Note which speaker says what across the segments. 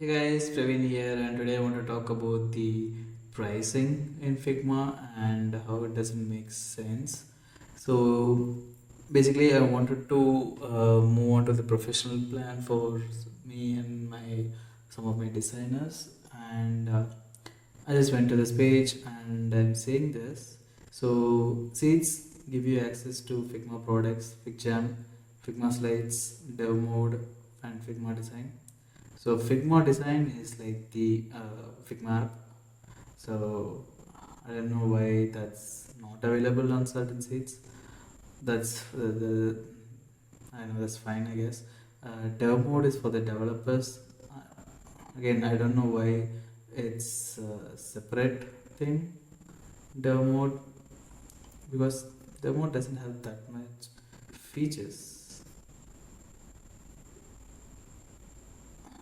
Speaker 1: Hey guys, Praveen here, and today I want to talk about the pricing in Figma and how it doesn't make sense. So, basically, I wanted to move on to the professional plan for me and my some of my designers, and I just went to this page and I'm saying this. So, Seeds give you access to Figma products, FigJam, Figma slides, dev mode, and Figma design. So Figma design is like the Figma app. So I don't know why that's not available on certain sites. That's the I know that's fine, I guess. Dev mode is for the developers. Again, I don't know why it's a separate thing. Dev mode, because dev mode doesn't have that much features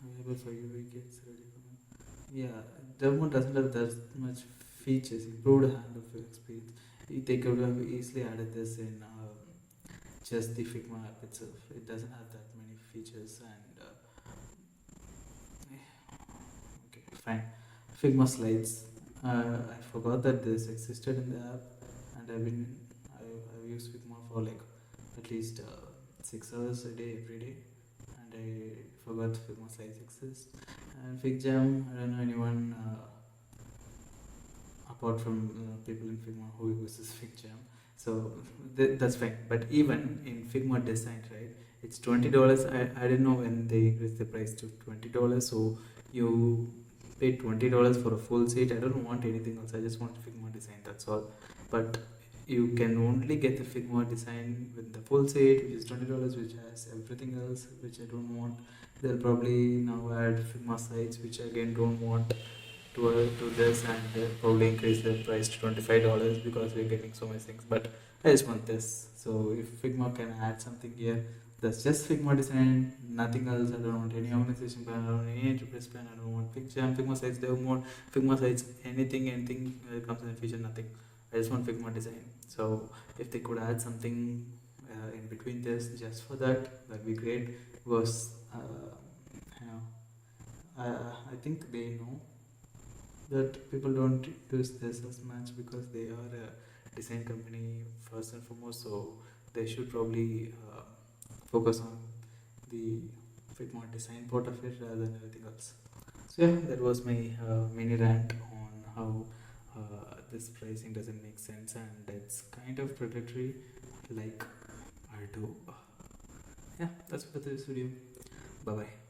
Speaker 1: available for you. It gets ready for me. Yeah, German doesn't have that much features, improved handoff experience. They could have easily added this in just the Figma app itself. It doesn't have that many features and okay, fine. Figma slides. I forgot that this existed in the app, and I've used Figma for like at least 6 hours a day every day, and I forgot Figma slides exist. And FigJam, I don't know anyone apart from people in Figma who uses FigJam. So that's fine. But even in Figma design, right, it's $20. I didn't know when they increased the price to $20. So you pay $20 for a full seat. I don't want anything else. I just want Figma design. That's all. But you can only get the Figma design with the full set, which is $20, which has everything else, which I don't want. They'll probably now add Figma sites, which I again don't want to this, and they'll probably increase the price to $25 because we're getting so many things. But I just want this. So if Figma can add something here, that's just Figma design, nothing else. I don't want any organization plan, I don't want any enterprise plan, I don't want FigJam, Figma sites, dev mode, Figma sites, anything comes in the future, nothing. I just want Figma design. So if they could add something in between this just for that, that'd be great. Because you know, I think they know that people don't use this as much because they are a design company first and foremost. So they should probably focus on the Figma design part of it rather than anything else. So yeah, that was my mini rant on how this pricing doesn't make sense and it's kind of predatory, like I do. Yeah, that's it for this video. Bye bye.